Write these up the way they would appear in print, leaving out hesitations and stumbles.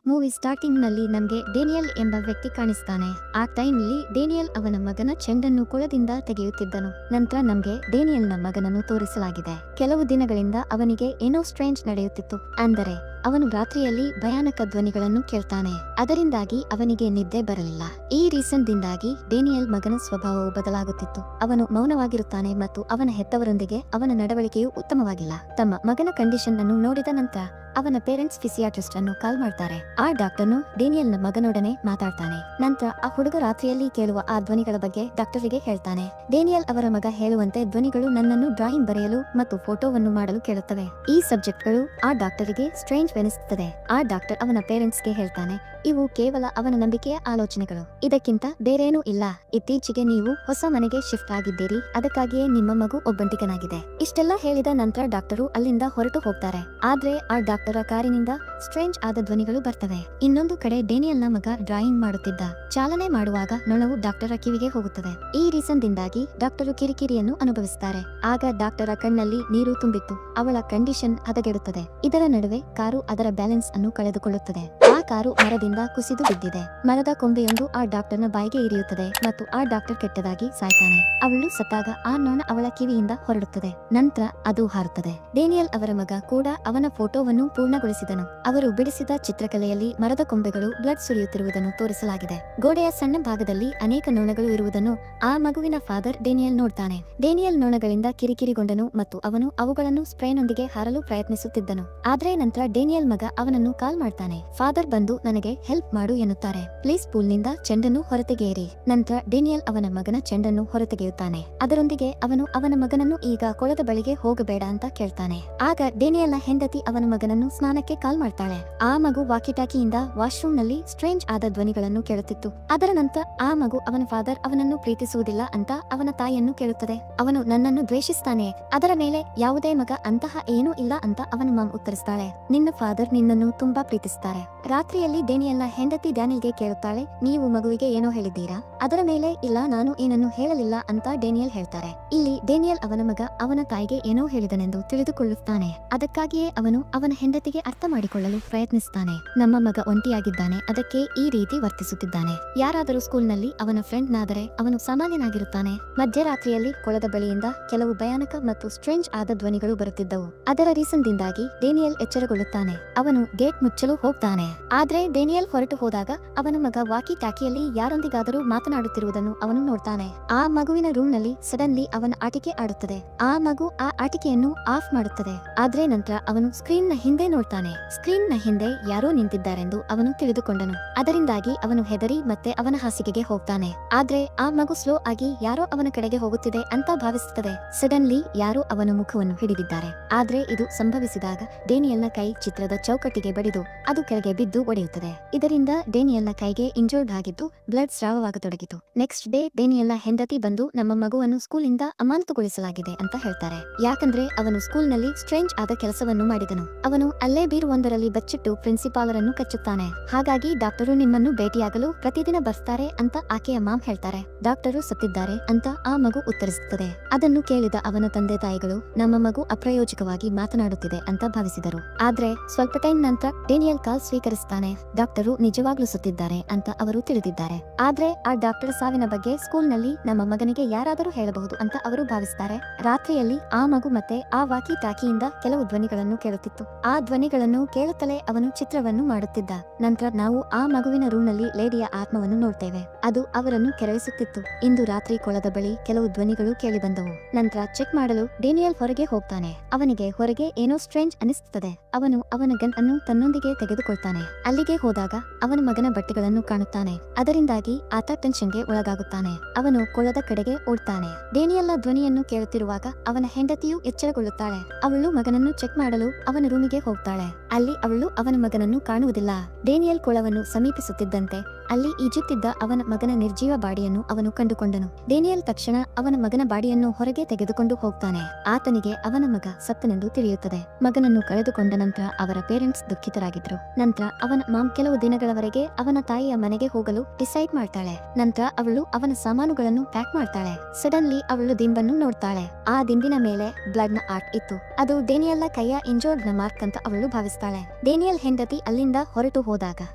Movie starting ನಲ್ಲಿ ನಮ್ಗೆ Daniel ಎಂಬ ವ್ಯಕ್ತಿ ಕಾಣಿಸ್ತಾನೆ. ಆ ಟೈಮ್ ನಲ್ಲಿ ಡೇನಿಯಲ್ ಅವನ ಮಗನ ಚೆಂಡನ್ನು ಕೊಳದಿಂದ ತೆಗೆಯುತ್ತಿದ್ದನು. ನಂತರ ನಮ್ಗೆ ಡೇನಿಯಲ್ ನ ಮಗನನ್ನು ತೋರಿಸಲಾಗಿದೆ. ಕೆಲವು ದಿನಗಳಿಂದ ಅವನಿಗೆ ಏನೋ ಸ್ಟ್ರೇಂಜ್ ನಡೆಯುತ್ತಿತ್ತು. ಅಂದರೆ ಅವನು ರಾತ್ರಿಯಲ್ಲಿ ಭಯಾನಕ ಧ್ವನಿಗಳನ್ನು ಕೇಳ್ತಾನೆ. ಅದರಿಂದಾಗಿ ಅವನಿಗೆ ನಿದ್ದೆ ಬರಲಿಲ್ಲ. ಈ ರೀಸನ್ ದಿಂದಾಗಿ ಡೇನಿಯಲ್ ಮಗನ ಸ್ವಭಾವವು ಬದಲಾಗುತ್ತಿತ್ತು. ಅವನು ಮೌನವಾಗಿರುತ್ತಾನೆ ಮತ್ತು ಅವನ ಹೆತ್ತವರೊಂದಿಗೆ ಅವನ ನಡವಳಿಕೆಯು ಉತ್ತಮವಾಗಿಲ್ಲ. ತಮ್ಮ ಮಗನ ಕಂಡೀಷನ್ ಅನ್ನು ನೋಡಿದ ನಂತರ ಅವನ ಪೇರೆಂಟ್ಸ್ ಫಿಸಿಯಾಟ್ರಿಸ್ಟ್ ಅನ್ನು ಕಾಲ್ ಮಾಡ್ತಾರೆ. ಆ ಡಾಕ್ಟರ್ನು ಡೇನಿಯಲ್ ನ ಮಗನೊಡನೆ ಮಾತಾಡ್ತಾನೆ. ನಂತರ ಆ ಹುಡುಗ ರಾತ್ರಿಯಲ್ಲಿ ಕೇಳುವ ಆ ಧ್ವನಿಗಳ ಬಗ್ಗೆ ಡಾಕ್ಟರಿಗೆ ಹೇಳ್ತಾನೆ. ಡೇನಿಯಲ್ ಅವರ ಮಗ ಹೇಳುವಂತೆ ಧ್ವನಿಗಳು ನನ್ನನ್ನು ಡ್ರಾಯಿಂಗ್ ಬರೆಯಲು ಮತ್ತು ಫೋಟೋವನ್ನು ಮಾಡಲು ಕೇಳುತ್ತವೆ. ಈ ಸಬ್ಜೆಕ್ಟ್ಗಳು ಆ ಡಾಕ್ಟರಿಗೆ ಸ್ಟ್ರೇಂಜ್ ಎನಿಸುತ್ತದೆ. ಆ ಡಾಕ್ಟರ್ ಅವನ ಪೇರೆಂಟ್ಸ್ಗೆ ಹೇಳ್ತಾನೆ, ಇವು ಕೇವಲ ಅವನ ನಂಬಿಕೆಯ ಆಲೋಚನೆಗಳು, ಇದಕ್ಕಿಂತ ಬೇರೇನೂ ಇಲ್ಲ. ಇತ್ತೀಚೆಗೆ ನೀವು ಹೊಸ ಮನೆಗೆ ಶಿಫ್ಟ್ ಆಗಿದ್ದೀರಿ, ಅದಕ್ಕಾಗಿಯೇ ನಿಮ್ಮ ಮಗು ಒಬ್ಬಂಟಿಗನಾಗಿದೆ. ಇಷ್ಟೆಲ್ಲ ಹೇಳಿದ ನಂತರ ಡಾಕ್ಟರು ಅಲ್ಲಿಂದ ಹೊರಟು ಹೋಗ್ತಾರೆ. ಆದ್ರೆ ಆ ಡಾಕ್ಟರ ಕಾರಿನಿಂದ ಸ್ಟ್ರೇಂಜ್ ಆದ ಧ್ವನಿಗಳು ಬರ್ತವೆ. ಇನ್ನೊಂದು ಕಡೆ ಡೇನಿಯಲ್ ನ ಮಗ ಡ್ರಾಯಿಂಗ್ ಮಾಡುತ್ತಿದ್ದ. ಚಾಲನೆ ಮಾಡುವಾಗ ನೊಣವು ಡಾಕ್ಟರ ಕಿವಿಗೆ ಹೋಗುತ್ತದೆ. ಈ ರೀಸನ್ ದಿಂದಾಗಿ ಡಾಕ್ಟರು ಕಿರಿಕಿರಿಯನ್ನು ಅನುಭವಿಸುತ್ತಾರೆ. ಆಗ ಡಾಕ್ಟರ ಕಣ್ಣಲ್ಲಿ ನೀರು ತುಂಬಿತ್ತು. ಅವಳ ಕಂಡೀಷನ್ ಹದಗೆಡುತ್ತದೆ. ಇದರ ನಡುವೆ ಕಾರು ಅದರ ಬ್ಯಾಲೆನ್ಸ್ ಅನ್ನು ಕಳೆದುಕೊಳ್ಳುತ್ತದೆ. ಆ ಕಾರು ಮರದಿಂದ ಕುಸಿದು ಬಿದ್ದಿದೆ. ಮರದ ಕೊಂಬೆಯೊಂದು ಆ ಡಾಕ್ಟರ್ನ ಬಾಯಿಗೆ ಇರಿಯುತ್ತದೆ ಮತ್ತು ಆ ಡಾಕ್ಟರ್ ಕೆಟ್ಟದಾಗಿ ಸಾಯ್ತಾನೆ. ಅವಳು ಸತ್ತಾಗ ಆ ನೊಣ ಅವಳ ಕಿವಿಯಿಂದ ಹೊರಡುತ್ತದೆ. ನಂತರ ಅದು ಹಾರುತ್ತದೆ. ಡೇನಿಯಲ್ ಅವರ ಮಗ ಕೂಡ ಅವನ ಫೋಟೋವನ್ನು ಪೂರ್ಣಗೊಳಿಸಿದನು. ಅವರು ಬಿಡಿಸಿದ ಚಿತ್ರಕಲೆಯಲ್ಲಿ ಮರದ ಕೊಂಬೆಗಳು ಬ್ಲಡ್ ಸುರಿಯುತ್ತಿರುವುದನ್ನು ತೋರಿಸಲಾಗಿದೆ. ಗೋಡೆಯ ಸಣ್ಣ ಭಾಗದಲ್ಲಿ ಅನೇಕ ನೊಣಗಳು ಇರುವುದನ್ನು ಆ ಮಗುವಿನ ಫಾದರ್ ಡೇನಿಯಲ್ ನೋಡ್ತಾನೆ. ಡೇನಿಯಲ್ ನೊಣಗಳಿಂದ ಕಿರಿಕಿರಿಗೊಂಡನು ಮತ್ತು ಅವನು ಅವುಗಳನ್ನು ಸ್ಪ್ರೇನೊಂದಿಗೆ ಹಾರಲು ಪ್ರಯತ್ನಿಸುತ್ತಿದ್ದನು. ಆದ್ರೆ ನಂತರ ಡೇನಿಯಲ್ ಮಗ ಅವನನ್ನು ಕಾಲ್ ಮಾಡ್ತಾನೆ. ಫಾದರ್ ಬಂದು ನನಗೆ ಹೆಲ್ಪ್ ಮಾಡು ಎನ್ನುತ್ತಾರೆ. ಪ್ಲೀಸ್ ಪೂಲ್ನಿಂದ ಚೆಂಡನ್ನು ಹೊರತೆಗೆಯಿರಿ. ನಂತರ ಡೇನಿಯಲ್ ಅವನ ಮಗನ ಚೆಂಡನ್ನು ಹೊರತೆಗೆಯುತ್ತಾನೆ. ಅದರೊಂದಿಗೆ ಅವನು ಅವನ ಮಗನನ್ನು ಈಗ ಕೊಳದ ಬಳಿಗೆ ಹೋಗಬೇಡ ಅಂತ ಕೇಳ್ತಾನೆ. ಆಗ ಡೇನಿಯಲ್ ನ ಹೆಂಡತಿ ಅವನ ಮಗನನ್ನು ಸ್ನಾನಕ್ಕೆ ಕಾಲ್ ಮಾಡ್ತಾಳೆ. ಆ ಮಗು ವಾಕಿಟಾಕಿಯಿಂದ ವಾಶ್ರೂಮ್ ನಲ್ಲಿ ಸ್ಟ್ರೇಂಜ್ ಆದ ಧ್ವನಿಗಳನ್ನು ಕೇಳುತ್ತಿತ್ತು. ಅದರ ನಂತರ ಆ ಮಗು ಅವನ ಫಾದರ್ ಅವನನ್ನು ಪ್ರೀತಿಸುವುದಿಲ್ಲ ಅಂತ ಅವನ ತಾಯಿಯನ್ನು ಕೇಳುತ್ತದೆ. ಅವನು ನನ್ನನ್ನು ದ್ವೇಷಿಸ್ತಾನೆ, ಅದರ ಮೇಲೆ ಯಾವುದೇ ಮಗ ಅಂತಹ ಏನೂ ಇಲ್ಲ ಅಂತ ಅವನ ಮಾಮ್ ಉತ್ತರಿಸ್ತಾಳೆ. ನಿನ್ನ ಫಾದರ್ ನಿನ್ನನ್ನು ತುಂಬಾ ಪ್ರೀತಿಸ್ತಾರೆ. ರಾತ್ರಿಯಲ್ಲಿ ಡೇನಿಯಲ್ ನ ಹೆಂಡತಿ ಡ್ಯಾನಿಯಲ್ಗೆ ಕೇಳುತ್ತಾಳೆ, ನೀವು ಮಗುವಿಗೆ ಏನೋ ಹೇಳಿದ್ದೀರಾ? ಅದರ ಮೇಲೆ ಇಲ್ಲ, ನಾನು ಏನನ್ನು ಹೇಳಲಿಲ್ಲ ಅಂತ ಡೇನಿಯಲ್ ಹೇಳ್ತಾರೆ. ಇಲ್ಲಿ ಡೇನಿಯಲ್ ಅವನ ಮಗ ಅವನ ತಾಯಿಗೆ ಏನೋ ಹೇಳಿದನೆಂದು ತಿಳಿದುಕೊಳ್ಳುತ್ತಾನೆ. ಅದಕ್ಕಾಗಿಯೇ ಅವನು ಅವನ ಹೆಂಡತಿಗೆ ಅರ್ಥ ಮಾಡಿಕೊಳ್ಳಲು ಪ್ರಯತ್ನಿಸುತ್ತಾನೆ. ನಮ್ಮ ಮಗ ಒಂಟಿಯಾಗಿದ್ದಾನೆ, ಅದಕ್ಕೆ ಈ ರೀತಿ ವರ್ತಿಸುತ್ತಿದ್ದಾನೆ. ಯಾರಾದರೂ ಸ್ಕೂಲ್ನಲ್ಲಿ ಅವನ ಫ್ರೆಂಡ್ ನಾದರೆ ಅವನು ಸಾಮಾನ್ಯನಾಗಿರುತ್ತಾನೆ. ಮಧ್ಯರಾತ್ರಿಯಲ್ಲಿ ಕೊಳದ ಬಳಿಯಿಂದ ಕೆಲವು ಭಯಾನಕ ಮತ್ತು ಸ್ಟ್ರೇಂಜ್ ಆದ ಧ್ವನಿಗಳು ಬರುತ್ತಿದ್ದವು. ಅದರ ರೀಸನ್ ದಿಂದಾಗಿ ಡೇನಿಯಲ್ ಎಚ್ಚರಗೊಳ್ಳುತ್ತಾನೆ. ಅವನು ಗೇಟ್ ಮುಚ್ಚಲು ಹೋಗ್ತಾನೆ. ಆದ್ರೆ ಡೇನಿಯಲ್ ಹೊರಟು ಹೋದಾಗ ಅವನ ಮಗ ವಾಕಿ ಟಾಕಿಯಲ್ಲಿ ಯಾರೊಂದಿಗಾದರೂ ಮಾತನಾಡುತ್ತಿರುವುದನ್ನು ಅವನು ನೋಡ್ತಾನೆ. ಆ ಮಗುವಿನ ರೂಮ್ ನಲ್ಲಿ ಸಡನ್ಲಿ ಅವನ ಆಟಿಕೆ ಆಡುತ್ತದೆ. ಆ ಮಗು ಆ ಆಟಿಕೆಯನ್ನು ಆಫ್ ಮಾಡುತ್ತದೆ. ಆದ್ರೆ ನಂತರ ಅವನು ಸ್ಕ್ರೀನ್ ನ ಹಿಂದೆ ನೋಡ್ತಾನೆ. ಸ್ಕ್ರೀನ್ ನ ಹಿಂದೆ ಯಾರೋ ನಿಂತಿದ್ದಾರೆಂದು ಅವನು ತಿಳಿದುಕೊಂಡನು. ಅದರಿಂದಾಗಿ ಅವನು ಹೆದರಿ ಮತ್ತೆ ಅವನ ಹಾಸಿಗೆಗೆ ಹೋಗ್ತಾನೆ. ಆದ್ರೆ ಆ ಮಗು ಸ್ಲೋ ಆಗಿ ಯಾರೋ ಅವನ ಕಡೆಗೆ ಹೋಗುತ್ತಿದೆ ಅಂತ ಭಾವಿಸುತ್ತದೆ. ಸಡನ್ಲಿ ಯಾರೋ ಅವನ ಮುಖವನ್ನು ಹಿಡಿದಿದ್ದಾರೆ. ಆದ್ರೆ ಇದು ಸಂಭವಿಸಿದಾಗ ಡೇನಿಯಲ್ ನ ಕೈ ಚಿತ್ರದ ಚೌಕಟ್ಟಿಗೆ ಬಡಿದು ಅದು ಕೆಳಗೆ ಬಿದ್ದು ಒಡೆಯುತ್ತದೆ. ಇದರಿಂದ ಡೇನಿಯಲ್ ನ ಕೈಗೆ ಇಂಜರ್ಡ್ ಆಗಿದ್ದು ಬ್ಲಡ್ ಸ್ರಾವವಾಗತೊಡಗಿತು. ನೆಕ್ಸ್ಟ್ ಡೇ ಡೇನಿಯಲ್ ನ ಹೆಂಡತಿ ಬಂದು ನಮ್ಮ ಮಗುವನ್ನು ಸ್ಕೂಲಿಂದ ಅಮಾನತುಗೊಳಿಸಲಾಗಿದೆ ಅಂತ ಹೇಳ್ತಾರೆ. ಯಾಕಂದ್ರೆ ಅವನು ಸ್ಕೂಲ್ ನಲ್ಲಿ ಸ್ಟ್ರೇಂಜ್ ಆದ ಕೆಲಸವನ್ನು ಮಾಡಿದನು. ಅವನು ಅಲ್ಲೇ ಬೀರುವೊಂದರಲ್ಲಿ ಬಚ್ಚಿಟ್ಟು ಪ್ರಿನ್ಸಿಪಾಲರನ್ನು ಕಚ್ಚುತ್ತಾನೆ. ಹಾಗಾಗಿ ಡಾಕ್ಟರು ನಿಮ್ಮನ್ನು ಭೇಟಿಯಾಗಲು ಪ್ರತಿದಿನ ಬರ್ತಾರೆ ಅಂತ ಆಕೆಯ ಮಾಮ್ ಹೇಳ್ತಾರೆ. ಡಾಕ್ಟರು ಸತ್ತಿದ್ದಾರೆ ಅಂತ ಆ ಮಗು ಉತ್ತರಿಸುತ್ತದೆ. ಅದನ್ನು ಕೇಳಿದ ಅವನ ತಂದೆ ತಾಯಿಗಳು ನಮ್ಮ ಮಗು ಅಪ್ರಾಯೋಜಿಕವಾಗಿ ಮಾತನಾಡುತ್ತಿದೆ ಅಂತ ಭಾವಿಸಿದರು. ಆದ್ರೆ ಸ್ವಲ್ಪ ಟೈಮ್ ನಂತರ ಡೇನಿಯಲ್ ಕಾಲ್ ಸ್ವೀಕರಿಸುತ್ತಾನೆ. ಡಾಕ್ಟರು ನಿಜವಾಗ್ಲೂ ಸತ್ತಿದ್ದಾರೆ ಅಂತ ಅವರು ತಿಳಿದಿದ್ದಾರೆ. ಆದ್ರೆ ಆ ಡಾಕ್ಟರ್ ಸಾವಿನ ಬಗ್ಗೆ ಸ್ಕೂಲ್ ನಲ್ಲಿ ನಮ್ಮ ಮಗನಿಗೆ ಯಾರಾದರೂ ಹೇಳಬಹುದು ಅಂತ ಅವರು ಭಾವಿಸುತ್ತಾರೆ. ರಾತ್ರಿಯಲ್ಲಿ ಆ ಮಗು ಮತ್ತೆ ಆ ವಾಕಿ ಟಾಕಿಯಿಂದ ಕೆಲವು ಧ್ವನಿಗಳನ್ನು ಕೇಳುತ್ತಿತ್ತು. ಆ ಧ್ವನಿಗಳನ್ನು ಕೇಳುತ್ತಲೇ ಅವನು ಚಿತ್ರವನ್ನು ಮಾಡುತ್ತಿದ್ದ. ನಂತರ ನಾವು ಆ ಮಗುವಿನ ರೂಮ್ ನಲ್ಲಿ ಲೇಡಿಯ ಆತ್ಮವನ್ನು ನೋಡ್ತೇವೆ. ಅದು ಅವರನ್ನು ಕೆರಳಿಸುತ್ತಿತ್ತು. ಇಂದು ರಾತ್ರಿ ಕೊಳದ ಬಳಿ ಕೆಲವು ಧ್ವನಿಗಳು ಕೇಳಿ ಬಂದವು. ನಂತರ ಚೆಕ್ ಮಾಡಲು ಡೇನಿಯಲ್ ಹೊರಗೆ ಹೋಗ್ತಾನೆ. ಅವನಿಗೆ ಹೊರಗೆ ಏನೋ ಸ್ಟ್ರೇಂಜ್ ಅನಿಸುತ್ತದೆ. ಅವನು ಅವನ ಗನ್ ಅನ್ನು ತನ್ನೊಂದಿಗೆ ತೆಗೆದುಕೊಳ್ತಾನೆ. ಅಲ್ಲಿಗೆ ಹೋದಾಗ ಅವನ ಮಗನ ಬಟ್ಟೆಗಳನ್ನು ಕಾಣುತ್ತಾನೆ. ಅದರಿಂದಾಗಿ ಆತ ಟೆನ್ಷನ್ಗೆ ಒಳಗಾಗುತ್ತಾನೆ. ಅವನು ಕೊಳದ ಕಡೆಗೆ ಓಡ್ತಾನೆ. ಡೇನಿಯಲ್ ನ ಧ್ವನಿಯನ್ನು ಕೇಳುತ್ತಿರುವಾಗ ಅವನ ಹೆಂಡತಿಯು ಎಚ್ಚರಗೊಳ್ಳುತ್ತಾಳೆ. ಅವಳು ಮಗನನ್ನು ಚೆಕ್ ಮಾಡಲು ಅವನ ರೂಮಿಗೆ ಹೋಗ್ತಾಳೆ. ಅಲ್ಲಿ ಅವಳು ಅವನ ಮಗನನ್ನು ಕಾಣುವುದಿಲ್ಲ. ಡೇನಿಯಲ್ ಕೊಳವನ್ನು ಸಮೀಪಿಸುತ್ತಿದ್ದಂತೆ ಅಲ್ಲಿ ಈಜುತ್ತಿದ್ದ ಅವನ ಮಗನ ನಿರ್ಜೀವ ಬಾಡಿಯನ್ನು ಅವನು ಕಂಡುಕೊಂಡನು. ಡೇನಿಯಲ್ ತಕ್ಷಣ ಅವನ ಮಗನ ಬಾಡಿಯನ್ನು ಹೊರಗೆ ತೆಗೆದುಕೊಂಡು ಹೋಗ್ತಾನೆ. ಆತನಿಗೆ ಅವನ ಮಗ ಸತ್ತನೆಂದು ತಿಳಿಯುತ್ತದೆ. ಮಗನನ್ನು ಕಳೆದುಕೊಂಡ ನಂತರ ಅವರ ಪೇರೆಂಟ್ಸ್ ದುಃಖಿತರಾಗಿದ್ರು. ನಂತರ ಅವನ ಅವನ ಮಾಮ್ ಕೆಲವು ದಿನಗಳವರೆಗೆ ಅವನ ತಾಯಿಯ ಮನೆಗೆ ಹೋಗಲು ಡಿಸೈಡ್ ಮಾಡ್ತಾಳೆ. ನಂತರ ಅವಳು ಅವನ ಸಾಮಾನುಗಳನ್ನು ಪ್ಯಾಕ್ ಮಾಡ್ತಾಳೆ. ಸಡನ್ಲಿ ಅವಳು ದಿಂಬನ್ನು ನೋಡ್ತಾಳೆ. ಆ ದಿಂಬಿನ ಮೇಲೆ ಬ್ಲಡ್ ನ ಆರ್ಟ್ ಇತ್ತು. ಅದು ಡೇನಿಯಲ್ ಕೈಯ ಇಂಜೋರ್ಡ್ ನ ಮಾರ್ಕ್ ಅಂತ ಅವಳು ಭಾವಿಸ್ತಾಳೆ. ಡೇನಿಯಲ್ ಹೆಂಡತಿ ಅಲ್ಲಿಂದ ಹೊರಟು ಹೋದಾಗ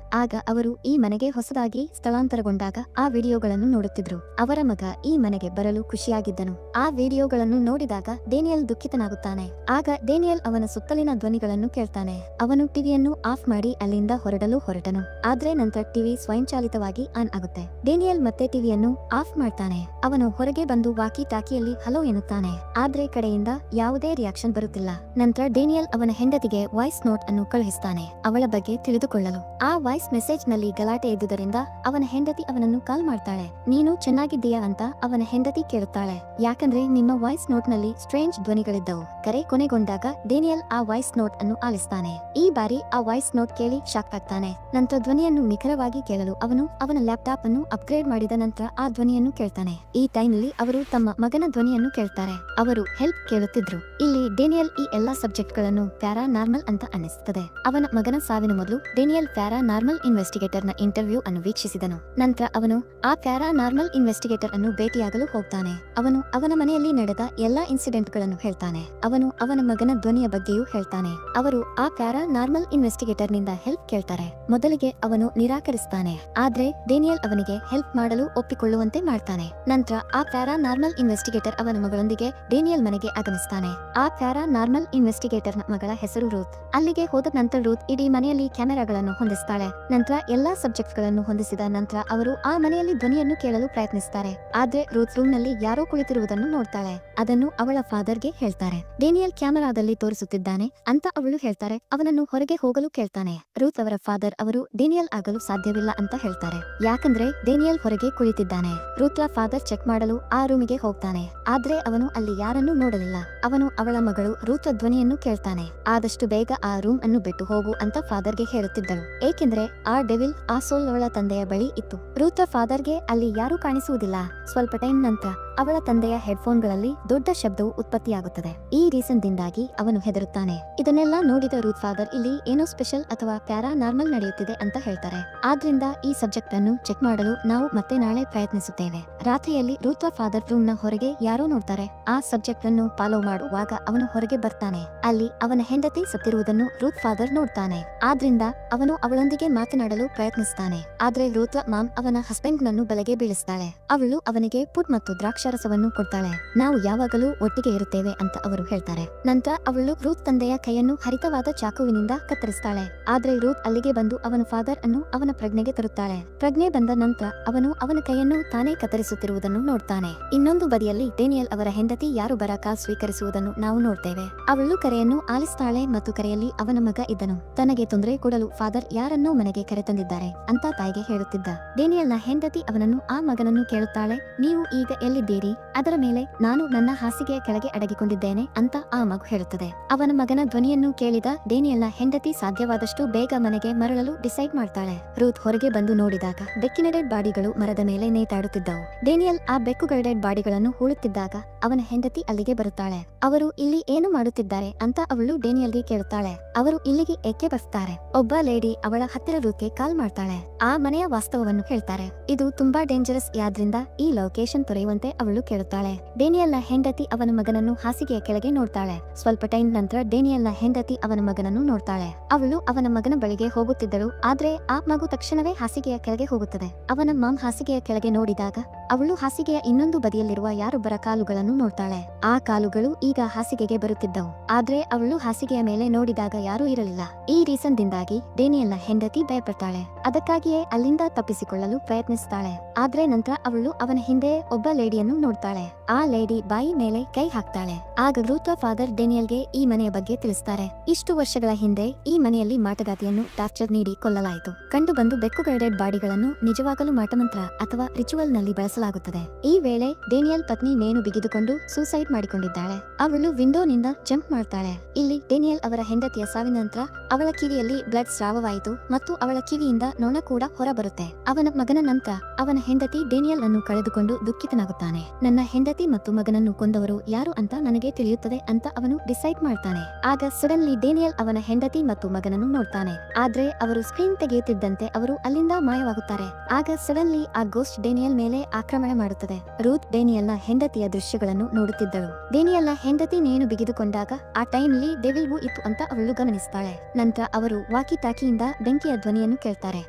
ಆಗ ಅವರು ಈ ಮನೆಗೆ ಹೊಸದಾಗಿ ಸ್ಥಳಾಂತರಗೊಂಡಾಗ ಆ ವಿಡಿಯೋಗಳನ್ನು ನೋಡುತ್ತಿದ್ರು. ಅವರ ಮಗ ಈ ಮನೆಗೆ ಬರಲು ಖುಷಿಯಾಗಿದ್ದನು. ಆ ವಿಡಿಯೋಗಳನ್ನು ನೋಡಿದಾಗ ಡೇನಿಯಲ್ ದುಃಖಿತನಾಗುತ್ತಾನೆ. ಆಗ ಡೇನಿಯಲ್ ಅವನ ಸುತ್ತಲಿನ ಧ್ವನಿಗಳನ್ನು ಕೇಳ್ತಾನೆ. ಅವನು ಟಿವಿಯನ್ನು ಆಫ್ ಮಾಡಿ ಅಲ್ಲಿಂದ ಹೊರಡಲು ಹೊರಟನು. ಆದ್ರೆ ನಂತರ ಟಿವಿ ಸ್ವಯಂಚಾಲಿತವಾಗಿ ಆನ್ ಆಗುತ್ತೆ. ಡೇನಿಯಲ್ ಮತ್ತೆ ಟಿವಿಯನ್ನು ಆಫ್ ಮಾಡ್ತಾನೆ. ಅವನು ಹೊರಗೆ ಬಂದು ವಾಕಿ ಟಾಕಿಯಲ್ಲಿ ಹಲೋ ಎನ್ನುತ್ತಾನೆ. ಆದ್ರೆ ಕಡೆಯಿಂದ ಯಾವುದೇ ರಿಯಾಕ್ಷನ್ ಬರುತ್ತಿಲ್ಲ. ನಂತರ ಡೇನಿಯಲ್ ಅವನ ಹೆಂಡತಿಗೆ ವಾಯ್ಸ್ ನೋಟ್ ಅನ್ನು ಕಳುಹಿಸ್ತಾನೆ, ಅವಳ ಬಗ್ಗೆ ತಿಳಿದುಕೊಳ್ಳಲು. ಆ ವಾಯ್ಸ್ ಮೆಸೇಜ್ ನಲ್ಲಿ ಗಲಾಟೆ ಇದ್ದುದರಿಂದ ಅವನ ಹೆಂಡತಿ ಅವನನ್ನು ಕಾಲ್ ಮಾಡ್ತಾಳೆ. ನೀನು ಚೆನ್ನಾಗಿದ್ದೀಯಾ ಅಂತ ಅವನ ಹೆಂಡತಿ ಕೇಳುತ್ತಾಳೆ. ಯಾಕಂದ್ರೆ ನಿಮ್ಮ ವಾಯ್ಸ್ ನೋಟ್ ನಲ್ಲಿ ಸ್ಟ್ರೇಂಜ್ ಧ್ವನಿಗಳಿದ್ದವು. ಕರೆ ಕೊನೆಗೊಂಡಾಗ ಡೇನಿಯಲ್ ಆ ವಾಯ್ಸ್ ನೋಟ್ ಅನ್ನು ಆಲಿಸ್ತಾನೆ. ಈ ಬಾರಿ ಆ ವಾಯ್ಸ್ ನೋಟ್ ಕೇಳಿ ಶಾಕ್ ಆಗ್ತಾನೆ. ನಂತರ ಧ್ವನಿಯನ್ನು ನಿಖರವಾಗಿ ಕೇಳಲು ಅವನು ಅವನ ಲ್ಯಾಪ್ಟಾಪ್ ಅನ್ನು ಅಪ್ಗ್ರೇಡ್ ಮಾಡಿದ ನಂತರ ಆ ಧ್ವನಿಯನ್ನು ಕೇಳ್ತಾನೆ. ಈ ಟೈಮ್ನಲ್ಲಿ ಅವರು ತಮ್ಮ ಮಗನ ಧ್ವನಿಯನ್ನು ಕೇಳ್ತಾರೆ. ಅವರು ಹೆಲ್ಪ್ ಕೇಳುತ್ತಿದ್ರು. ಇಲ್ಲಿ ಡೇನಿಯಲ್ ಈ ಎಲ್ಲಾ ಸಬ್ಜೆಕ್ಟ್ ಗಳನ್ನು ಪ್ಯಾರಾ ನಾರ್ಮಲ್ ಅಂತ ಅನಿಸುತ್ತದೆ. ಅವನ ಮಗನ ಸಾವಿನ ಮೊದಲು ಡೇನಿಯಲ್ ಪ್ಯಾರಾ ನಾರ್ಮಲ್ ಇನ್ವೆಸ್ಟಿಗೇಟರ್ ನ ಇಂಟರ್ವ್ಯೂ ಅನ್ನು ವೀಕ್ಷಿಸಿದನು. ನಂತರ ಅವನು ಆ ಪ್ಯಾರಾ ನಾರ್ಮಲ್ ಇನ್ವೆಸ್ಟಿಗೇಟರ್ ಅನ್ನು ಭೇಟಿಯಾಗಲು ಹೋಗ್ತಾನೆ. ಅವನು ಅವನ ಮನೆಯಲ್ಲಿ ನಡೆದ ಎಲ್ಲಾ ಇನ್ಸಿಡೆಂಟ್ ಗಳನ್ನು ಹೇಳ್ತಾನೆ. ಅವನು ಅವನ ಮಗನ ಧ್ವನಿಯ ಬಗ್ಗೆಯೂ ಹೇಳ್ತಾನೆ. ಅವರು ಆ ಪ್ಯಾರಾ ನಾರ್ಮಲ್ ಇನ್ವೆಸ್ಟಿಗೇಟರ್ ನಿಂದ ಹೆಲ್ಪ್ ಕೇಳ್ತಾರೆ. ಮೊದಲಿಗೆ ಅವನು ನಿರಾಕರಿಸ್ತಾನೆ. ಆದ್ರೆ ಡೇನಿಯಲ್ ಅವನಿಗೆ ಹೆಲ್ಪ್ ಮಾಡಲು ಒಪ್ಪಿಕೊಳ್ಳುವಂತೆ ಮಾಡ್ತಾನೆ. ನಂತರ ಆ ಪ್ಯಾರಾ ನಾರ್ಮಲ್ ಇನ್ವೆಸ್ಟಿಗೇಟರ್ ಅವನ ಮಗಳೊಂದಿಗೆ ಡೇನಿಯಲ್ ಮನೆಗೆ ಆಗಮಿಸ್ತಾನೆ. ಆ ಪ್ಯಾರಾ ನಾರ್ಮಲ್ ಇನ್ವೆಸ್ಟಿಗೇಟರ್ ನ ಮಗಳ ಹೆಸರು ರೂತ್. ಅಲ್ಲಿಗೆ ಹೋದ ನಂತರ ರೂತ್ ಇಡೀ ಮನೆಯಲ್ಲಿ ಕ್ಯಾಮೆರಾಗಳನ್ನು ಹೊಂದಿಸ್ತಾಳೆ. ನಂತರ ಎಲ್ಲಾ ಸಬ್ಜೆಕ್ಟ್ ಗಳನ್ನು ಹೊಂದಿಸಿದ ನಂತರ ಅವರು ಆ ಮನೆಯಲ್ಲಿ ಧ್ವನಿಯನ್ನು ಕೇಳಲು ಪ್ರಯತ್ನಿಸ್ತಾರೆ. ಆದ್ರೆ ರೂತ್ ರೂಮ್ ನಲ್ಲಿ ಯಾರೋ ಕುಳಿತಿರುವುದನ್ನು ನೋಡ್ತಾಳೆ. ಅದನ್ನು ಅವಳ ಫಾದರ್ ಗೆ ಹೇಳ್ತಾರೆ. ಡೇನಿಯಲ್ ಕ್ಯಾಮೆರಾದಲ್ಲಿ ತೋರಿಸುತ್ತಿದ್ದಾನೆ ಅಂತ ಅವಳು ಹೇಳ್ತಾರೆ. ಅವನನ್ನು ಹೊರಗೆ ಹೋಗಲು ಕೇಳ್ತಾನೆ. ರೂತ್ ಅವರ ಫಾದರ್ ಅವರು ಡೇನಿಯಲ್ ಆಗಲು ಸಾಧ್ಯವಿಲ್ಲ ಅಂತ ಹೇಳ್ತಾರೆ. ಯಾಕಂದ್ರೆ ಡೇನಿಯಲ್ ಹೊರಗೆ ಕುಳಿತಿದ್ದಾನೆ. ರೂತ್ ರ ಫಾದರ್ ಚೆಕ್ ಮಾಡಲು ಆ ರೂಮಿಗೆ ಹೋಗ್ತಾನೆ. ಆದ್ರೆ ಅವನು ಅಲ್ಲಿ ಯಾರನ್ನೂ ನೋಡಲಿಲ್ಲ. ಅವನು ಅವಳ ಮಗಳು ರೂತ್ ಧ್ವನಿಯನ್ನು ಕೇಳ್ತಾನೆ. ಆದಷ್ಟು ಬೇಗ ಆ ರೂಮ್ ಅನ್ನು ಬಿಟ್ಟು ಹೋಗು ಅಂತ ಫಾದರ್ ಗೆ ಹೇಳುತ್ತಿದ್ದಳು. ಏಕೆಂದ್ರೆ ಆ ಡೆವಿಲ್ ಆ ಸೋಲ್ ಅವಳ ತಂದೆಯ ಬಳಿ ಇತ್ತು. ರೂತ್ ರ ಫಾದರ್ ಗೆ ಅಲ್ಲಿ ಯಾರೂ ಕಾಣಿಸುವುದಿಲ್ಲ. ಸ್ವಲ್ಪ ಟೈಮ್ ನಂತರ ಅವಳ ತಂದೆಯ ಹೆಡ್ಫೋನ್ ಗಳಲ್ಲಿ ದೊಡ್ಡ ಶಬ್ದವು ಉತ್ಪತ್ತಿಯಾಗುತ್ತದೆ. ಈ ರೀಸನ್ ದಿಂದಾಗಿ ಅವನು ಹೆದರುತ್ತಾನೆ. ಇದನ್ನೆಲ್ಲ ನೋಡಿದ ರೂತ್ ಫಾದರ್ ಇಲ್ಲಿ ಏನೋ ಸ್ಪೆಷಲ್ ಅಥವಾ ಪ್ಯಾರಾ ನಾರ್ಮಲ್ ನಡೆಯುತ್ತಿದೆ ಅಂತ ಹೇಳ್ತಾರೆ. ಆದ್ರಿಂದ ಈ ಸಬ್ಜೆಕ್ಟ್ ಅನ್ನು ಚೆಕ್ ಮಾಡಲು ನಾವು ಮತ್ತೆ ನಾಳೆ ಪ್ರಯತ್ನಿಸುತ್ತೇವೆ. ರಾತ್ರಿಯಲ್ಲಿ ರೂತ್ ಫಾದರ್ ರೂಮ್ ನ ಹೊರಗೆ ಯಾರೋ ನೋಡ್ತಾರೆ. ಆ ಸಬ್ಜೆಕ್ಟ್ ಅನ್ನು ಫಾಲೋ ಮಾಡುವಾಗ ಅವನು ಹೊರಗೆ ಬರ್ತಾನೆ. ಅಲ್ಲಿ ಅವನ ಹೆಂಡತಿ ಸತ್ತಿರುವುದನ್ನು ರೂತ್ ಫಾದರ್ ನೋಡ್ತಾನೆ. ಆದ್ರಿಂದ ಅವನು ಅವಳೊಂದಿಗೆ ಮಾತನಾಡಲು ಪ್ರಯತ್ನಿಸ್ತಾನೆ. ಆದ್ರೆ ರೂತ್ ಮಾಮ್ ಅವನ ಹಸ್ಬೆಂಡ್ ನನ್ನು ಬಲೆಗೆ ಬೀಳಿಸ್ತಾಳೆ. ಅವಳು ಅವನಿಗೆ ಪುಡ್ ಮತ್ತು ದ್ರಾಕ್ಷಾರಸವನ್ನು ಕೊಡ್ತಾಳೆ. ನಾವು ಯಾವಾಗಲೂ ಒಟ್ಟಿಗೆ ಇರುತ್ತೇವೆ ಅಂತ ಅವರು ಹೇಳ್ತಾರೆ. ನಂತರ ಅವಳು ರೂತ್ ತಂದೆಯ ಕೈಯನ್ನು ಹರಿತವಾದ ಚಾಕುವಿನಿಂದ ಕತ್ತರಿಸ್ತಾಳೆ. ಆದ್ರೆ ರೂತ್ ಅಲ್ಲಿಗೆ ಬಂದು ಅವನ ಫಾದರ್ ಅನ್ನು ಅವನ ಪ್ರಜ್ಞೆಗೆ ತರುತ್ತಾಳೆ. ಪ್ರಜ್ಞೆ ಬಂದ ನಂತರ ಅವನು ಅವನ ಕೈಯನ್ನು ತಾನೇ ಕತ್ತರಿಸುತ್ತಿರುವುದನ್ನು ನೋಡ್ತಾನೆ. ಇನ್ನೊಂದು ಬದಿಯಲ್ಲಿ ಡೇನಿಯಲ್ ಅವರ ಹೆಂಡತಿ ಯಾರು ಬರಾಕ ಸ್ವೀಕರಿಸುವುದನ್ನು ನಾವು ನೋಡ್ತೇವೆ. ಅವಳು ಕರೆಯನ್ನು ಆಲಿಸ್ತಾಳೆ ಮತ್ತು ಕರೆಯಲ್ಲಿ ಅವನ ಮಗ ಇದ್ದನು. ತನಗೆ ತೊಂದರೆ ಕೊಡಲು ಫಾದರ್ ಯಾರನ್ನೋ ಮನೆಗೆ ಕರೆತಂದಿದ್ದಾರೆ ಅಂತ ತಾಯಿಗೆ ಹೇಳುತ್ತಿದ್ದ. ಡೇನಿಯಲ್ ನ ಹೆಂಡತಿ ಅವನನ್ನು ಆ ಮಗನನ್ನು ಕೇಳುತ್ತಾಳೆ, ನೀವು ಈಗ ಎಲ್ಲಿದ್ದೀರಿ? ಅದರ ಮೇಲೆ ನಾನು ನನ್ನ ಹಾಸಿಗೆಯ ಕೆಳಗೆ ಅಡಗಿಕೊಂಡಿದ್ದೇನೆ ಅಂತ ಆ ಮಗು ಹೇಳುತ್ತದೆ. ಅವನ ಮಗನ ಧ್ವನಿಯನ್ನು ಕೇಳಿದ ಡೇನಿಯಲ್ ನ ಹೆಂಡತಿ ಸಾಧ್ಯವಾದಷ್ಟು ಬೇಗ ಮನೆಗೆ ಮರಳಲು ಡಿಸೈಡ್ ಮಾಡ್ತಾಳೆ. ರೂತ್ ಹೊರಗೆ ಬಂದು ನೋಡಿದಾಗ ಬೆಕ್ಕಿನ ಡೆಡ್ ಬಾಡಿಗಳು ಮರದ ಮೇಲೆ ನೇತಾಡುತ್ತಿದ್ದವು. ಡೇನಿಯಲ್ ಆ ಬೆಕ್ಕುಗಳ ಡೆಡ್ ಬಾಡಿಗಳನ್ನು ಹೂಳುತ್ತಿದ್ದಾಗ ಅವನ ಹೆಂಡತಿ ಅಲ್ಲಿಗೆ ಬರುತ್ತಾಳೆ. ಅವರು ಇಲ್ಲಿ ಏನು ಮಾಡುತ್ತಿದ್ದಾರೆ ಅಂತ ಅವಳು ಡೇನಿಯಲ್ಗೆ ಕೇಳುತ್ತಾಳೆ. ಅವರು ಇಲ್ಲಿಗೆ ಏಕೆ ಬರ್ತಾರೆ? ಒಬ್ಬ ಲೇಡಿ ಅವಳ ಹತ್ತಿರ ರೂತ್ಗೆ ಕಾಲ್ ಮಾಡ್ತಾಳೆ. ಆ ಮನೆಯ ವಾಸ್ತವವನ್ನು ಹೇಳ್ತಾರೆ. ಇದು ತುಂಬಾ ಡೇಂಜರಸ್ ಯಾದ್ರಿಂದ ಈ ಲೊಕೇಶನ್ ತೊರೆಯುವಂತೆ ಅವಳು ಕೇಳುತ್ತಾಳೆ. ಡೇನಿಯಲ್ ನ ಹೆಂಡತಿ ಅವನ ಮಗನನ್ನು ಹಾಸಿಗೆಯ ಕೆಳಗೆ ನೋಡ್ತಾಳೆ. ಸ್ವಲ್ಪ ಟೈಮ್ ನಂತರ ಡೇನಿಯಲ್ ನ ಹೆಂಡತಿ ಅವನ ಮಗನನ್ನು ನೋಡ್ತಾಳೆ. ಅವಳು ಅವನ ಮಗನ ಬಳಿಗೆ ಹೋಗುತ್ತಿದ್ದಳು. ಆದ್ರೆ ಆ ಮಗು ತಕ್ಷಣವೇ ಹಾಸಿಗೆಯ ಕೆಳಗೆ ಹೋಗುತ್ತದೆ. ಅವನ ಮಾಮ್ ಹಾಸಿಗೆಯ ಕೆಳಗೆ ನೋಡಿದಾಗ ಅವಳು ಹಾಸಿಗೆಯ ಇನ್ನೊಂದು ಬದಿಯಲ್ಲಿರುವ ಯಾರೊಬ್ಬರ ಕಾಲುಗಳನ್ನು ನೋಡ್ತಾಳೆ. ಆ ಕಾಲುಗಳು ಈಗ ಹಾಸಿಗೆಗೆ ಬರುತ್ತಿದ್ದವು. ಆದ್ರೆ ಅವಳು ಹಾಸಿಗೆಯ ಮೇಲೆ ನೋಡಿದಾಗ ಯಾರೂ ಇರಲಿಲ್ಲ. ಈ ರೀಸನ್ ದಿಂದಾಗಿ ಡೇನಿಯಲ್ ನ ಹೆಂಡತಿ ಭಯಪಡ್ತಾಳೆ. ಅದಕ್ಕಾಗಿಯೇ ಅಲ್ಲಿಂದ ತಪ್ಪಿಸಿಕೊಳ್ಳಲು ಪ್ರಯತ್ನಿಸ್ತಾಳೆ. ಆದ್ರೆ ನಂತರ ಅವಳು ಅವನ ಹಿಂದೆ ಒಬ್ಬ ಲೇಡಿಯನ್ನು ನೋಡ್ತಾಳೆ. ಆ ಲೇಡಿ ಬಾಯಿ ಮೇಲೆ ಕೈ ಹಾಕ್ತಾಳೆ. ಆಗ ರೂತ್ ಫಾದರ್ ಡೇನಿಯಲ್ಗೆ ಈ ಮನೆಯ ಬಗ್ಗೆ ತಿಳಿಸ್ತಾರೆ. ಇಷ್ಟು ವರ್ಷಗಳ ಹಿಂದೆ ಈ ಮನೆಯಲ್ಲಿ ಮಾಟಗಾತಿಯನ್ನು ಟಾರ್ಚರ್ ನೀಡಿ ಕೊಲ್ಲಲಾಯಿತು. ಕಂಡು ಬಂದು ಬೆಕ್ಕುಗಳ ಡೆಡ್ ಬಾಡಿಗಳನ್ನು ನಿಜವಾಗಲೂ ಮಾಟಮಂತ್ರ ಅಥವಾ ರಿಚುವಲ್ ನಲ್ಲಿ ಬಳಸಲಾಯಿತು ತೋರಿಸಲಾಗುತ್ತದೆ. ಈ ವೇಳೆ ಡೇನಿಯಲ್ ಪತ್ನಿ ನೇಣು ಬಿಗಿದುಕೊಂಡು ಸೂಸೈಡ್ ಮಾಡಿಕೊಂಡಿದ್ದಾಳೆ. ಅವಳು ವಿಂಡೋನಿಂದ ಜಂಪ್ ಮಾಡ್ತಾಳೆ. ಇಲ್ಲಿ ಡೇನಿಯಲ್ ಅವರ ಹೆಂಡತಿಯ ಸಾವಿನ ನಂತರ ಅವಳ ಕಿವಿಯಲ್ಲಿ ಬ್ಲಡ್ ಸ್ರಾವವಾಯಿತು ಮತ್ತು ಅವಳ ಕಿವಿಯಿಂದ ನೊಣ ಕೂಡ ಹೊರಬರುತ್ತೆ. ಅವನ ಮಗನ ನಂತರ ಅವನ ಹೆಂಡತಿ ಡೇನಿಯಲ್ ಅನ್ನು ಕಳೆದುಕೊಂಡು ದುಃಖಿತನಾಗುತ್ತಾನೆ. ನನ್ನ ಹೆಂಡತಿ ಮತ್ತು ಮಗನನ್ನು ಕೊಂದವರು ಯಾರು ಅಂತ ನನಗೆ ತಿಳಿಯುತ್ತದೆ ಅಂತ ಅವನು ಡಿಸೈಡ್ ಮಾಡ್ತಾನೆ. ಆಗ ಸಡನ್ಲಿ ಡೇನಿಯಲ್ ಅವನ ಹೆಂಡತಿ ಮತ್ತು ಮಗನನ್ನು ನೋಡ್ತಾನೆ. ಆದ್ರೆ ಅವರು ಸ್ಕ್ರೀನ್ ತೆಗೆಯುತ್ತಿದ್ದಂತೆ ಅವರು ಅಲ್ಲಿಂದ ಮಾಯವಾಗುತ್ತಾರೆ. ಆಗ ಸಡನ್ಲಿ ಆ ಗೋಸ್ಟ್ ಡೇನಿಯಲ್ ಮೇಲೆ ಆಕ್ರಮಣ ಮಾಡುತ್ತದೆ. ರೂತ್ ಡೇನಿಯಲ್ನ ಹೆಂಡತಿಯ ದೃಶ್ಯಗಳನ್ನು ನೋಡುತ್ತಿದ್ದಳು. ಡೇನಿಯಲ್ನ ಹೆಂಡತಿ ನೇಣು ಬಿಗಿದುಕೊಂಡಾಗ ಆ ಟೈಮ್ಲಿ ಡೆವಿಲ್ವು ಇತ್ತು ಅಂತ ಅವಳು ಗಮನಿಸ್ತಾಳೆ. ನಂತರ ಅವರು ವಾಕಿ ಟಾಕಿಯಿಂದ ಬೆಂಕಿಯ ಧ್ವನಿಯನ್ನು ಕೇಳ್ತಾರೆ.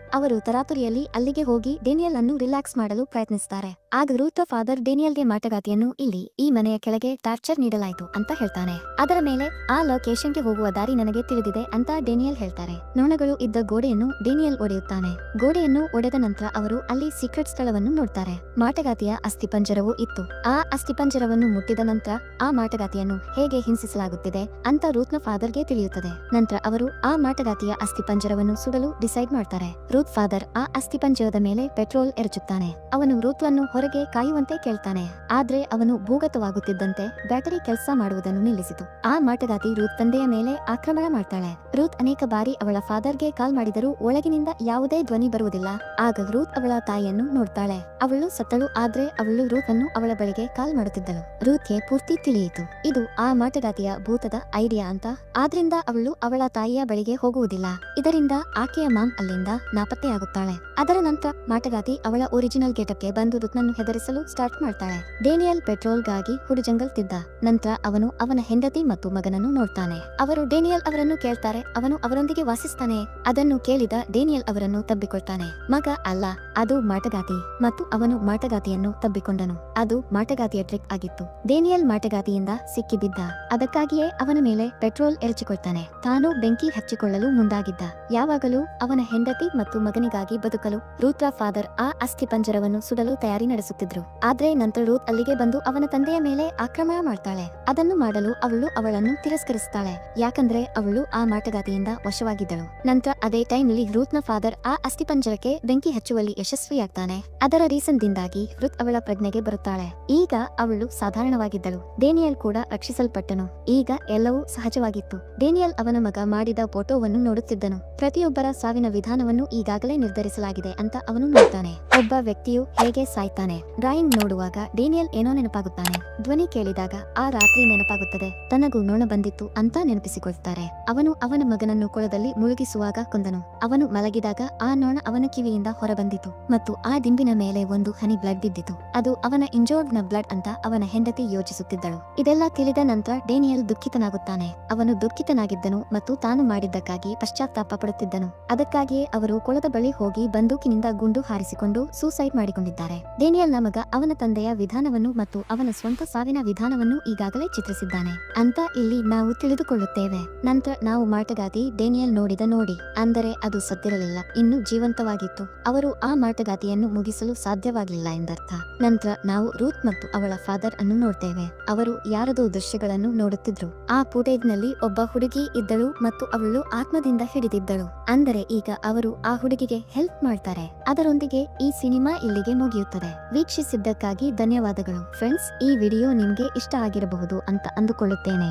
ಅವರು ತರಾತುರಿಯಲ್ಲಿ ಅಲ್ಲಿಗೆ ಹೋಗಿ ಡೇನಿಯಲ್ ಅನ್ನು ರಿಲ್ಯಾಕ್ಸ್ ಮಾಡಲು ಪ್ರಯತ್ನಿಸ್ತಾರೆ. ಆಗ ರೂತ್ ಫಾದರ್ ಡೇನಿಯಲ್ಗೆ ಮಾಟಗಾತಿಯನ್ನು ಇಲ್ಲಿ ಈ ಮನೆಯ ಕೆಳಗೆ ಟಾರ್ಚರ್ ನೀಡಲಾಯಿತು ಅಂತ ಹೇಳ್ತಾನೆ. ಅದರ ಮೇಲೆ ಆ ಲೊಕೇಶನ್ಗೆ ಹೋಗುವ ದಾರಿ ನನಗೆ ತಿಳಿದಿದೆ ಅಂತ ಡೇನಿಯಲ್ ಹೇಳ್ತಾರೆ. ನೊಣಗಳು ಇದ್ದ ಗೋಡೆಯನ್ನು ಡೇನಿಯಲ್ ಒಡೆಯುತ್ತಾನೆ. ಗೋಡೆಯನ್ನು ಒಡೆದ ನಂತರ ಅವರು ಅಲ್ಲಿ ಸೀಕ್ರೆಟ್ ಸ್ಥಳವನ್ನು ನೋಡ್ತಾರೆ. ಮಾಟಗಾತಿಯ ಅಸ್ಥಿಪಂಜರವು ಇತ್ತು. ಆ ಅಸ್ಥಿಪಂಜರವನ್ನು ಮುಟ್ಟಿದ ನಂತರ ಆ ಮಾಟಗಾತಿಯನ್ನು ಹೇಗೆ ಹಿಂಸಿಸಲಾಗುತ್ತಿದೆ ಅಂತ ರೂತ್ನ ಫಾದರ್ಗೆ ತಿಳಿಯುತ್ತದೆ. ನಂತರ ಅವರು ಆ ಮಾಟಗಾತಿಯ ಅಸ್ಥಿಪಂಜರವನ್ನು ಸುಡಲು ಡಿಸೈಡ್ ಮಾಡ್ತಾರೆ. ರೂತ್ ಫಾದರ್ ಆ ಅಸ್ಥಿಪಂಜರದ ಮೇಲೆ ಪೆಟ್ರೋಲ್ ಎರಚುತ್ತಾನೆ. ಅವನು ರೂತ್ವನ್ನು ಹೊರಗೆ ಕಾಯುವಂತೆ ಕೇಳ್ತಾನೆ. ಆದ್ರೆ ಅವನು ಭೂಗತವಾಗುತ್ತಿದ್ದಂತೆ ಬ್ಯಾಟರಿ ಕೆಲಸ ಮಾಡುವುದನ್ನು ನಿಲ್ಲಿಸಿತು. ಆ ಮಾಟಗಾತಿ ರೂತ್ ತಂದೆಯ ಮೇಲೆ ಆಕ್ರಮಣ ಮಾಡ್ತಾಳೆ. ರೂತ್ ಅನೇಕ ಬಾರಿ ಅವಳ ಫಾದರ್ಗೆ ಕಾಲ್ ಮಾಡಿದರೂ ಒಳಗಿನಿಂದ ಯಾವುದೇ ಧ್ವನಿ ಬರುವುದಿಲ್ಲ. ಆಗ ರೂತ್ ಅವಳ ತಾಯಿಯನ್ನು ನೋಡ್ತಾಳೆ. ಅವಳು ಸತ್ತಳು. ಆದ್ರೆ ಅವಳು ರೂತ್ ಅನ್ನು ಅವಳ ಬಳಿಗೆ ಕಾಲ್ ಮಾಡುತ್ತಿದ್ದಳು. ರೂತ್ಗೆ ಪೂರ್ತಿ ತಿಳಿಯಿತು ಇದು ಆ ಮಾಟಗಾತಿಯ ಭೂತದ ಐಡಿಯಾ ಅಂತ. ಆದ್ರಿಂದ ಅವಳು ಅವಳ ತಾಯಿಯ ಬಳಿಗೆ ಹೋಗುವುದಿಲ್ಲ. ಇದರಿಂದ ಆಕೆಯ ಮಾಮ್ ಅಲ್ಲಿಂದ ನಾಪತ್ತೆಯಾಗುತ್ತಾಳೆ. ಅದರ ನಂತರ ಮಾಟಗಾತಿ ಅವಳ ಒರಿಜಿನಲ್ ಗೆಟಪ್ಗೆ ಬಂದು ರೂತ್ನನ್ನು ಹೆದರಿಸಲು ಸ್ಟಾರ್ಟ್ ಮಾಡ್ತಾಳೆ. ಡೇನಿಯಲ್ ಪೆಟ್ರೋಲ್ಗಾಗಿ ಹುಡುಜಂಗಲ್ ತಿದ್ದ. ನಂತರ ಅವನು ಅವನ ಹೆಂಡತಿ ಮತ್ತು ಮಗನನ್ನು ನೋಡ್ತಾನೆ. ಅವರು ಡೇನಿಯಲ್ ಅವರನ್ನು ಕೇಳ್ತಾರೆ. ಅವನು ಅವರೊಂದಿಗೆ ವಾಸಿಸ್ತಾನೆ. ಅದನ್ನು ಕೇಳಿದ ಡೇನಿಯಲ್ ಅವರನ್ನು ತಬ್ಬಿಕೊಳ್ತಾನೆ. ಮಗ ಅಲ್ಲ, ಅದು ಮಾಟಗಾತಿ ಮತ್ತು ಅವನು ಮಾಟಗಾತಿಯನ್ನು ತಬ್ಬಿಕೊಂಡನು. ಅದು ಮಾಟಗಾತಿಯ ಟ್ರಿಕ್ ಆಗಿತ್ತು. ಡೇನಿಯಲ್ ಮಾಟಗಾತಿಯಿಂದ ಸಿಕ್ಕಿಬಿದ್ದ. ಅದಕ್ಕಾಗಿಯೇ ಅವನ ಮೇಲೆ ಪೆಟ್ರೋಲ್ ಎರಚಿಕೊಳ್ತಾನೆ. ತಾನು ಬೆಂಕಿ ಹಚ್ಚಿಕೊಳ್ಳಲು ಮುಂದಾಗಿದ್ದ. ಯಾವಾಗಲೂ ಅವನ ಹೆಂಡತಿ ಮತ್ತು ಮಗನಿಗಾಗಿ ಬದುಕಲು ರೂತ್ರ ಫಾದರ್ ಆ ಅಸ್ಥಿಪಂಜರವನ್ನು ಸುಡಲು ತಯಾರಿ ನಡೆಸುತ್ತಿದ್ರು. ಆದ್ರೆ ನಂತರ ರೂತ್ ಅಲ್ಲಿಗೆ ಬಂದು ಅವನ ತಂದೆಯ ಮೇಲೆ ಆಕ್ರಮಣ ಮಾಡ್ತಾಳೆ. ಅದನ್ನು ಮಾಡಲು ಅವಳು ಅವಳನ್ನು ತಿರಸ್ಕರಿಸ್ತಾಳೆ. ಯಾಕಂದ್ರೆ ಅವಳು ಆ ಮಾಟಗಾತಿಯಿಂದ ವಶವಾಗಿದ್ದಳು. ನಂತರ ಅದೇ ಟೈಮ್ನಲ್ಲಿ ರೂತ್ನ ಫಾದರ್ ಆ ಅಸ್ಥಿಪಂಜರಕ್ಕೆ ಬೆಂಕಿ ಹಚ್ಚುವಲ್ಲಿ ಯಶಸ್ವಿಯಾಗ್ತಾನೆ. ಅದರ ರೀಸನ್ ದಿಂದಾಗಿ ರೂತ್ ಅವಳ ಪ್ರಜ್ಞೆಗೆ ಬರುತ್ತಾಳೆ. ಈಗ ಅವಳು ಸಾಧಾರಣವಾಗಿದ್ದಳು. ಡೇನಿಯಲ್ ಕೂಡ ರಕ್ಷಿಸಲ್ಪಟ್ಟನು. ಈಗ ಎಲ್ಲವೂ ಸಹಜವಾಗಿತ್ತು. ಡೇನಿಯಲ್ ಅವನ ಮಗ ಮಾಡಿದ ಫೋಟೋವನ್ನು ನೋಡುತ್ತಿದ್ದನು. ಪ್ರತಿಯೊಬ್ಬರ ಸಾವಿನ ವಿಧಾನವನ್ನು ಈಗಾಗಲೇ ನಿರ್ಧರಿಸಲಾಗಿದೆ ಅಂತ ಅವನು ನೋಡ್ತಾನೆ. ಒಬ್ಬ ವ್ಯಕ್ತಿಯು ಹೇಗೆ ಸಾಯ್ತಾನೆ. ಡ್ರಾಯಿಂಗ್ ನೋಡುವಾಗ ಡೇನಿಯಲ್ ಏನೋ ನೆನಪಾಗುತ್ತಾನೆ. ಧ್ವನಿ ಕೇಳಿದಾಗ ಆ ರಾತ್ರಿ ನೆನಪಾಗುತ್ತದೆ. ತನಗೂ ನೊಣ ಬಂದಿತ್ತು ಅಂತ ನೆನಪಿಸಿಕೊಳ್ತಾರೆ. ಅವನು ಅವನ ಮಗನನ್ನು ಕೊಳದಲ್ಲಿ ಮುಳುಗಿಸುವಾಗ ಕೊಂದನು. ಅವನು ಮಲಗಿದಾಗ ಆ ನೊಣ ಅವನ ಕಿವಿಯಿಂದ ಹೊರಬಂದಿತು ಮತ್ತು ಆ ದಿಂಬಿನ ಮೇಲೆ ಒಂದು ಹನಿ ಬ್ಲಡ್ ಬಿದ್ದಿತು. ಅದು ಅವನ ಇಂಜೋರ್ಡ್ ನ ಬ್ಲಡ್ ಅಂತ ಅವನ ಹೆಂಡತಿ ಯೋಚಿಸುತ್ತಿದ್ದಳು. ಇದೆಲ್ಲ ತಿಳಿದ ನಂತರ ಡೇನಿಯಲ್ ದುಃಖಿತನಾಗುತ್ತಾನೆ. ಅವನು ದುಃಖಿತನಾಗಿದ್ದನು ಮತ್ತು ತಾನು ಮಾಡಿದ್ದಕ್ಕಾಗಿ ಪಶ್ಚಾತ್ತಾಪ ಪಡುತ್ತಿದ್ದನು. ಅದಕ್ಕಾಗಿಯೇ ಅವರು ಕೊಳದ ಬಳಿ ಹೋಗಿ ಬಂದೂಕಿನಿಂದ ಗುಂಡು ಹಾರಿಸಿಕೊಂಡು ಸೂಸೈಡ್ ಮಾಡಿಕೊಂಡಿದ್ದಾರೆ. ಡೇನಿಯಲ್ ನ ಮಗ ಅವನ ತಂದೆಯ ವಿಧಾನವನ್ನು ಮತ್ತು ಅವನ ಸ್ವಂತ ಸಾವಿನ ವಿಧಾನವನ್ನು ಈಗಾಗಲೇ ಚಿತ್ರಿಸಿದ್ದಾನೆ ಅಂತ ಇಲ್ಲಿ ನಾವು ತಿಳಿದುಕೊಳ್ಳುತ್ತೇವೆ. ನಂತರ ನಾವು ಮಾಟಗಾತಿ ಡೇನಿಯಲ್ ನೋಡಿದ ನೋಡಿ ಅಂದರೆ ಅದು ಸತ್ತಿರಲಿಲ್ಲ, ಇನ್ನು ಜೀವಂತವಾಗಿತ್ತು. ಅವರು ಆ ಮಾಟಗಾತಿಯನ್ನು ಮುಗಿಸಲು ಸಾಧ್ಯವಾಗಲಿಲ್ಲ ಎಂದರ್ಥ. ನಂತರ ನಾವು ರೂತ್ ಮತ್ತು ಅವಳ ಫಾದರ್ ಅನ್ನು ನೋಡ್ತೇವೆ. ಅವರು ಯಾರದೋ ದೃಶ್ಯಗಳನ್ನು ನೋಡುತ್ತಿದ್ರು. ಆ ಫುಟೇಜ್ ನಲ್ಲಿ ಒಬ್ಬ ಹುಡುಗಿ ಇದ್ದಳು ಮತ್ತು ಅವಳು ಆತ್ಮದಿಂದ ಹಿಡಿದಿದ್ದಳು. ಅಂದರೆ ಈಗ ಅವರು ಆ ಹುಡುಗಿಗೆ ಹೆಲ್ಪ್ ಮಾಡ್ತಾರೆ. ಅದರೊಂದಿಗೆ ಈ ಸಿನಿಮಾ ಇಲ್ಲಿಗೆ ಮುಗಿಯುತ್ತದೆ. ವೀಕ್ಷಿಸಿದ್ದಕ್ಕಾಗಿ ಧನ್ಯವಾದಗಳು ಫ್ರೆಂಡ್ಸ್. ಈ ವಿಡಿಯೋ ನಿಮ್ಗೆ ಇಷ್ಟ ಆಗಿರಬಹುದು ಅಂತ ಅಂದುಕೊಳ್ಳುತ್ತೇನೆ.